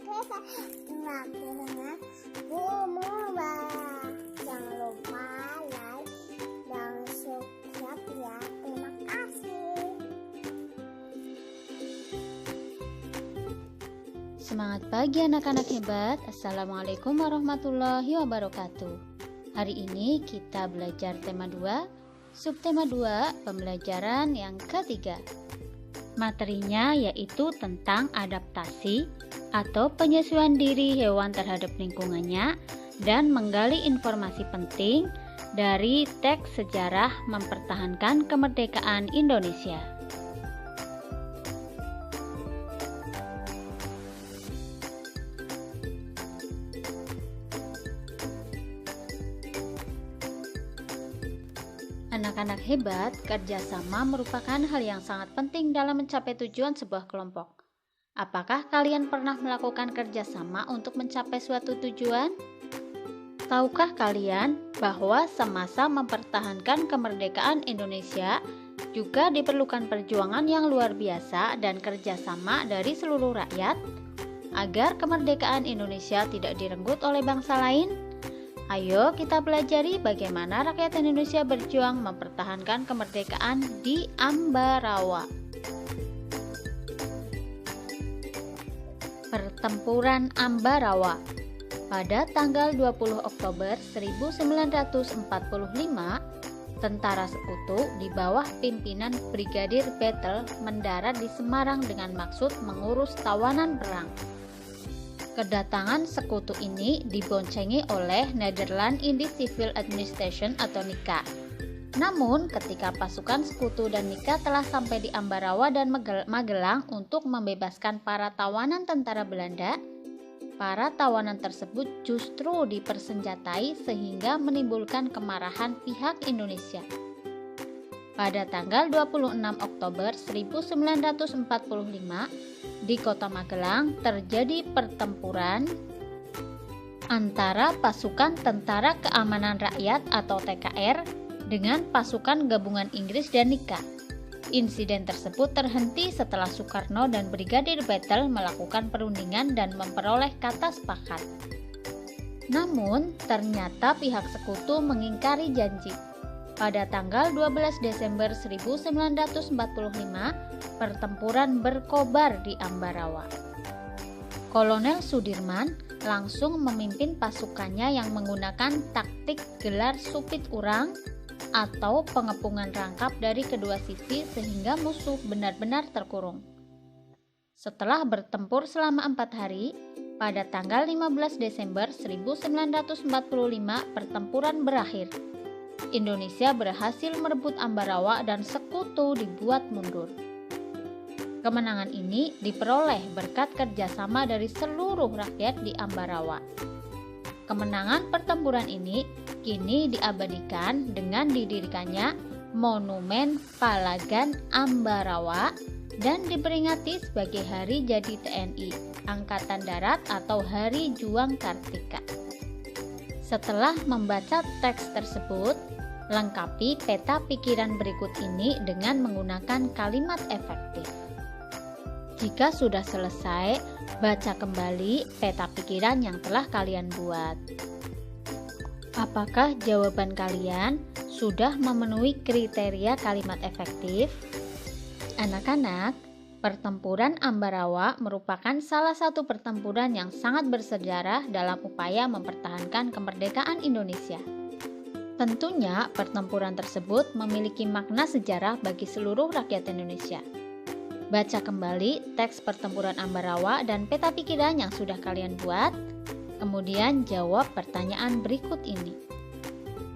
kita dengan Bumba. Jangan lupa like dan subscribe ya. Terima kasih. Semangat pagi anak-anak hebat. Assalamualaikum warahmatullahi wabarakatuh. Hari ini kita belajar tema 2, subtema 2, pembelajaran yang ketiga. Materinya yaitu tentang adaptasi atau penyesuaian diri hewan terhadap lingkungannya dan menggali informasi penting dari teks sejarah mempertahankan kemerdekaan Indonesia. Anak-anak hebat, kerjasama merupakan hal yang sangat penting dalam mencapai tujuan sebuah kelompok. Apakah kalian pernah melakukan kerjasama untuk mencapai suatu tujuan? Tahukah kalian bahwa semasa mempertahankan kemerdekaan Indonesia juga diperlukan perjuangan yang luar biasa dan kerjasama dari seluruh rakyat agar kemerdekaan Indonesia tidak direnggut oleh bangsa lain? Ayo kita pelajari bagaimana rakyat Indonesia berjuang mempertahankan kemerdekaan di Ambarawa. Pertempuran Ambarawa. Pada tanggal 20 Oktober 1945, tentara sekutu di bawah pimpinan Brigadir Bethel mendarat di Semarang dengan maksud mengurus tawanan perang. Kedatangan sekutu ini diboncengi oleh Netherlands Indies Civil Administration atau NICA. Namun, ketika pasukan sekutu dan NICA telah sampai di Ambarawa dan Magelang untuk membebaskan para tawanan tentara Belanda, para tawanan tersebut justru dipersenjatai sehingga menimbulkan kemarahan pihak Indonesia. Pada tanggal 26 Oktober 1945, di Kota Magelang terjadi pertempuran antara pasukan Tentara Keamanan Rakyat atau TKR dengan pasukan gabungan Inggris dan NICA. Insiden tersebut terhenti setelah Soekarno dan Brigadir Bethel melakukan perundingan dan memperoleh kata sepakat. Namun, ternyata pihak sekutu mengingkari janji. Pada tanggal 12 Desember 1945, pertempuran berkobar di Ambarawa. Kolonel Sudirman langsung memimpin pasukannya yang menggunakan taktik gelar supit urang atau pengepungan rangkap dari kedua sisi sehingga musuh benar-benar terkurung. Setelah bertempur selama 4 hari, pada tanggal 15 Desember 1945 pertempuran berakhir. Indonesia berhasil merebut Ambarawa dan sekutu dibuat mundur. Kemenangan ini diperoleh berkat kerjasama dari seluruh rakyat di Ambarawa. Kemenangan pertempuran ini kini diabadikan dengan didirikannya Monumen Palagan Ambarawa dan diperingati sebagai Hari Jadi TNI Angkatan Darat atau Hari Juang Kartika. Setelah membaca teks tersebut, lengkapi peta pikiran berikut ini dengan menggunakan kalimat efektif. Jika sudah selesai, baca kembali peta pikiran yang telah kalian buat. Apakah jawaban kalian sudah memenuhi kriteria kalimat efektif? Anak-anak, pertempuran Ambarawa merupakan salah satu pertempuran yang sangat bersejarah dalam upaya mempertahankan kemerdekaan Indonesia. Tentunya, pertempuran tersebut memiliki makna sejarah bagi seluruh rakyat Indonesia. Baca kembali teks pertempuran Ambarawa dan peta pikiran yang sudah kalian buat, kemudian jawab pertanyaan berikut ini.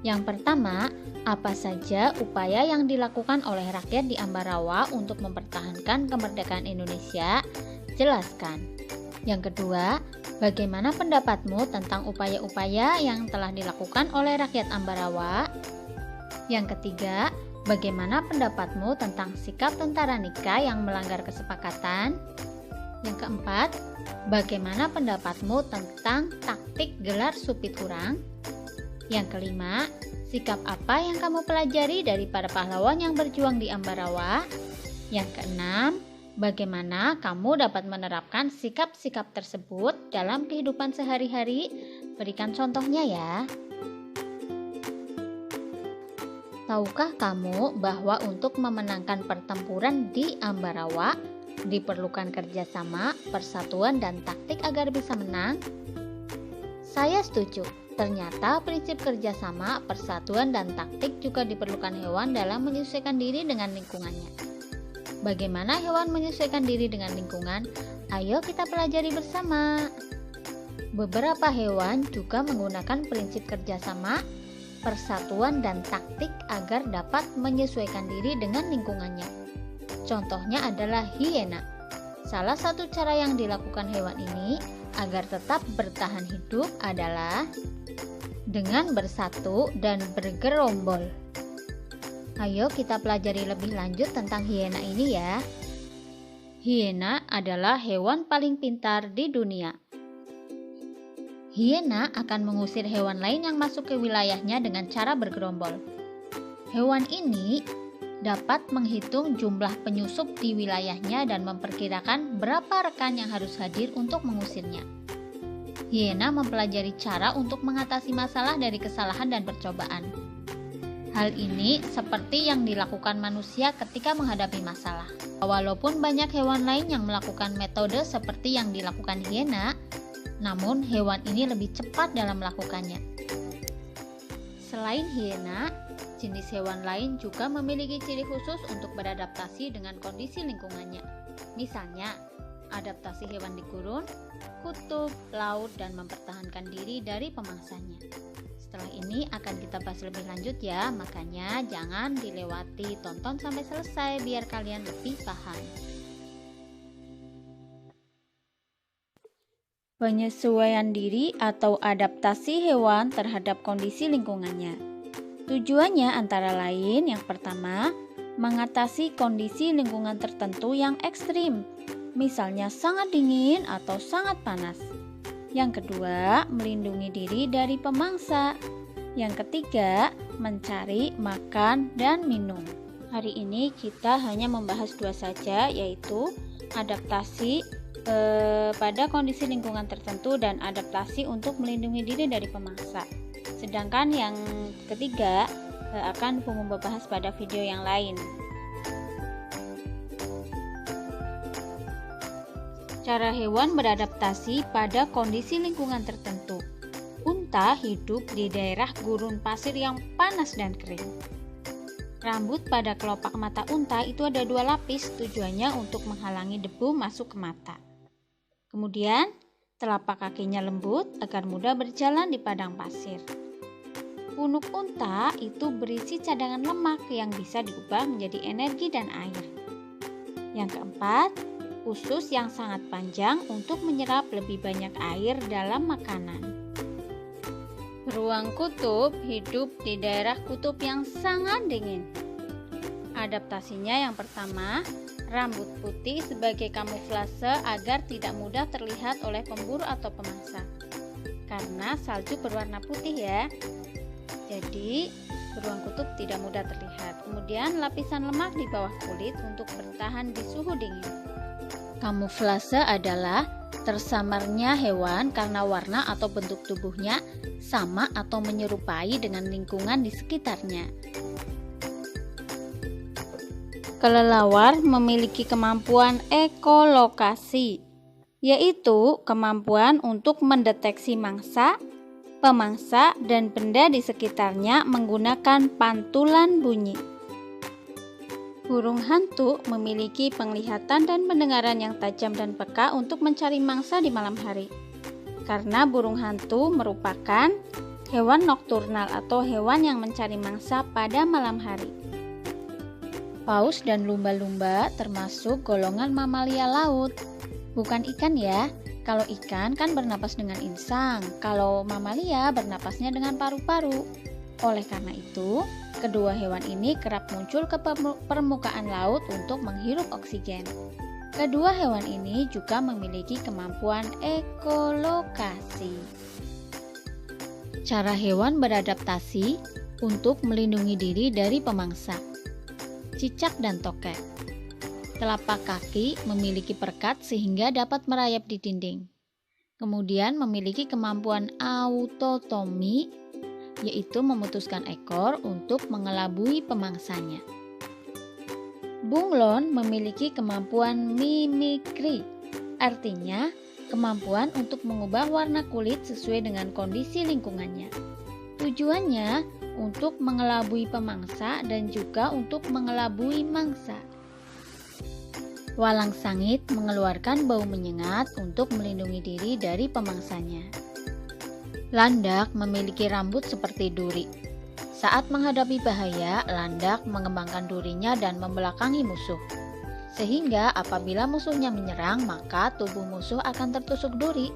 Yang pertama, apa saja upaya yang dilakukan oleh rakyat di Ambarawa untuk mempertahankan kemerdekaan Indonesia? Jelaskan. Yang kedua, bagaimana pendapatmu tentang upaya-upaya yang telah dilakukan oleh rakyat Ambarawa? Yang ketiga, bagaimana pendapatmu tentang sikap tentara NICA yang melanggar kesepakatan? Yang keempat, bagaimana pendapatmu tentang taktik gelar supit urang? Yang kelima, sikap apa yang kamu pelajari dari para pahlawan yang berjuang di Ambarawa? Yang keenam, Bagaimana kamu dapat menerapkan sikap-sikap tersebut dalam kehidupan sehari-hari? Berikan contohnya ya. Tahukah kamu bahwa untuk memenangkan pertempuran di Ambarawa diperlukan kerjasama, persatuan, dan taktik agar bisa menang? Saya setuju. Ternyata prinsip kerjasama, persatuan, dan taktik juga diperlukan hewan dalam menyesuaikan diri dengan lingkungannya. Bagaimana hewan menyesuaikan diri dengan lingkungan? Ayo kita pelajari bersama. Beberapa hewan juga menggunakan prinsip kerjasama, persatuan, dan taktik agar dapat menyesuaikan diri dengan lingkungannya. Contohnya adalah hiena. Salah satu cara yang dilakukan hewan ini agar tetap bertahan hidup adalah dengan bersatu dan bergerombol. Ayo kita pelajari lebih lanjut tentang hiena ini ya. Hiena adalah hewan paling pintar di dunia. Hiena akan mengusir hewan lain yang masuk ke wilayahnya dengan cara bergerombol. Hewan ini dapat menghitung jumlah penyusup di wilayahnya dan memperkirakan berapa rekan yang harus hadir untuk mengusirnya. Hiena mempelajari cara untuk mengatasi masalah dari kesalahan dan percobaan. Hal ini seperti yang dilakukan manusia ketika menghadapi masalah. Walaupun banyak hewan lain yang melakukan metode seperti yang dilakukan hiena, namun hewan ini lebih cepat dalam melakukannya. Selain hiena, jenis hewan lain juga memiliki ciri khusus untuk beradaptasi dengan kondisi lingkungannya. Misalnya, adaptasi hewan di gurun, kutub, laut, dan mempertahankan diri dari pemangsanya. Setelah ini akan kita bahas lebih lanjut ya, makanya jangan dilewati, tonton sampai selesai biar kalian lebih paham. Penyesuaian diri atau adaptasi hewan terhadap kondisi lingkungannya. Tujuannya antara lain yang pertama, mengatasi kondisi lingkungan tertentu yang ekstrim, misalnya sangat dingin atau sangat panas. Yang kedua, melindungi diri dari pemangsa. Yang ketiga, mencari makan dan minum. Hari ini kita hanya membahas dua saja, yaitu adaptasi pada kondisi lingkungan tertentu dan adaptasi untuk melindungi diri dari pemangsa. Sedangkan yang ketiga akan Pumu bahas pada video yang lain. Cara hewan beradaptasi pada kondisi lingkungan tertentu. Unta hidup di daerah gurun pasir yang panas dan kering. Rambut pada kelopak mata unta itu ada 2 lapis, tujuannya untuk menghalangi debu masuk ke mata. Kemudian, telapak kakinya lembut agar mudah berjalan di padang pasir. Punuk unta itu berisi cadangan lemak yang bisa diubah menjadi energi dan air. Yang keempat, usus yang sangat panjang untuk menyerap lebih banyak air dalam makanan. Beruang kutub hidup di daerah kutub yang sangat dingin. Adaptasinya yang pertama, rambut putih sebagai kamuflase agar tidak mudah terlihat oleh pemburu atau pemangsa. Karena salju berwarna putih ya. Jadi, beruang kutub tidak mudah terlihat. Kemudian lapisan lemak di bawah kulit untuk bertahan di suhu dingin. Kamuflase adalah tersamarnya hewan karena warna atau bentuk tubuhnya sama atau menyerupai dengan lingkungan di sekitarnya. Kelelawar memiliki kemampuan ekolokasi, yaitu kemampuan untuk mendeteksi mangsa, pemangsa, dan benda di sekitarnya menggunakan pantulan bunyi. Burung hantu memiliki penglihatan dan pendengaran yang tajam dan peka untuk mencari mangsa di malam hari. Karena burung hantu merupakan hewan nokturnal atau hewan yang mencari mangsa pada malam hari. Paus dan lumba-lumba termasuk golongan mamalia laut. Bukan ikan ya. Kalau ikan kan bernapas dengan insang, kalau mamalia bernapasnya dengan paru-paru. Oleh karena itu, kedua hewan ini kerap muncul ke permukaan laut untuk menghirup oksigen. Kedua hewan ini juga memiliki kemampuan ekolokasi. Cara hewan beradaptasi untuk melindungi diri dari pemangsa. Cicak dan tokek. Telapak kaki memiliki perekat sehingga dapat merayap di dinding. Kemudian memiliki kemampuan autotomi, yaitu memutuskan ekor untuk mengelabui pemangsanya. Bunglon memiliki kemampuan mimikri, artinya kemampuan untuk mengubah warna kulit sesuai dengan kondisi lingkungannya. Tujuannya untuk mengelabui pemangsa dan juga untuk mengelabui mangsa. Walang sangit mengeluarkan bau menyengat untuk melindungi diri dari pemangsanya. Landak memiliki rambut seperti duri. Saat menghadapi bahaya, landak mengembangkan durinya dan membelakangi musuh. Sehingga apabila musuhnya menyerang, maka tubuh musuh akan tertusuk duri.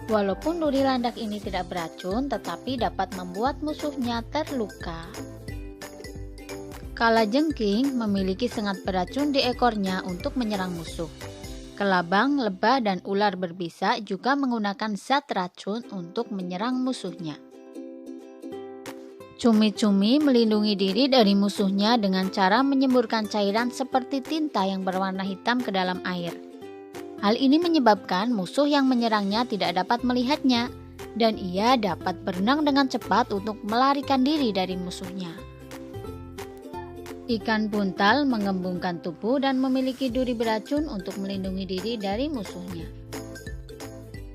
Walaupun duri landak ini tidak beracun, tetapi dapat membuat musuhnya terluka. Kalajengking memiliki sengat beracun di ekornya untuk menyerang musuh. Kelabang, lebah, dan ular berbisa juga menggunakan zat racun untuk menyerang musuhnya. Cumi-cumi melindungi diri dari musuhnya dengan cara menyemburkan cairan seperti tinta yang berwarna hitam ke dalam air. Hal ini menyebabkan musuh yang menyerangnya tidak dapat melihatnya, dan ia dapat berenang dengan cepat untuk melarikan diri dari musuhnya. Ikan buntal mengembungkan tubuh dan memiliki duri beracun untuk melindungi diri dari musuhnya.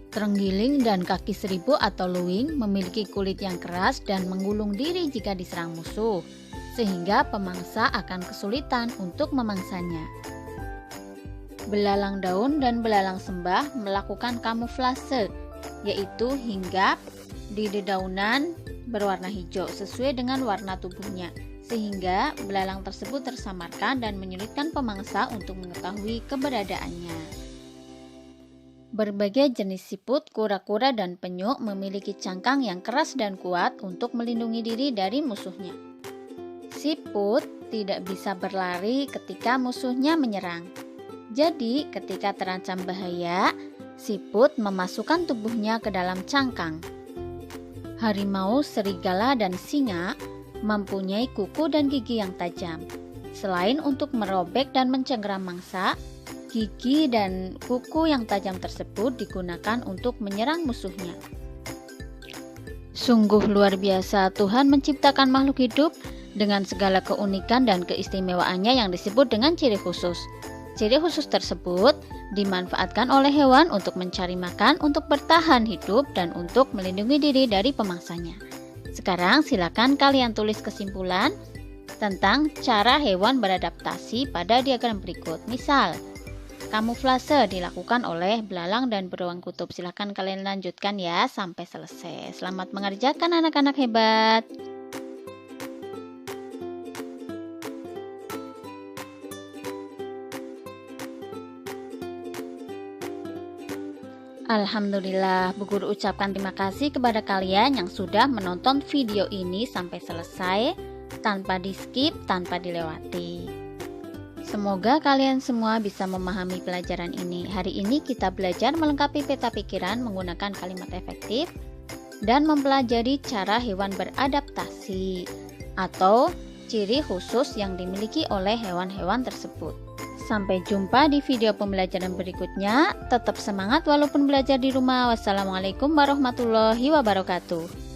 Terenggiling dan kaki seribu atau luwing memiliki kulit yang keras dan menggulung diri jika diserang musuh, sehingga pemangsa akan kesulitan untuk memangsanya. Belalang daun dan belalang sembah melakukan kamuflase, yaitu hinggap di dedaunan berwarna hijau sesuai dengan warna tubuhnya, sehingga belalang tersebut tersamarkan dan menyulitkan pemangsa untuk mengetahui keberadaannya. Berbagai jenis siput, kura-kura, dan penyu memiliki cangkang yang keras dan kuat untuk melindungi diri dari musuhnya. Siput tidak bisa berlari ketika musuhnya menyerang. Jadi, ketika terancam bahaya, siput memasukkan tubuhnya ke dalam cangkang. Harimau, serigala, dan singa mempunyai kuku dan gigi yang tajam. Selain untuk merobek dan mencengkeram mangsa, gigi dan kuku yang tajam tersebut digunakan untuk menyerang musuhnya. Sungguh luar biasa Tuhan menciptakan makhluk hidup dengan segala keunikan dan keistimewaannya yang disebut dengan ciri khusus. Ciri khusus tersebut dimanfaatkan oleh hewan untuk mencari makan, untuk bertahan hidup, dan untuk melindungi diri dari pemangsanya. Sekarang silakan kalian tulis kesimpulan tentang cara hewan beradaptasi pada diagram berikut. Misal, kamuflase dilakukan oleh belalang dan beruang kutub. Silakan kalian lanjutkan ya sampai selesai. Selamat mengerjakan anak-anak hebat. Alhamdulillah, Bu Guru ucapkan terima kasih kepada kalian yang sudah menonton video ini sampai selesai tanpa di-skip, tanpa dilewati. Semoga kalian semua bisa memahami pelajaran ini. Hari ini kita belajar melengkapi peta pikiran menggunakan kalimat efektif dan mempelajari cara hewan beradaptasi atau ciri khusus yang dimiliki oleh hewan-hewan tersebut. Sampai jumpa di video pembelajaran berikutnya. Tetap semangat walaupun belajar di rumah. Wassalamualaikum warahmatullahi wabarakatuh.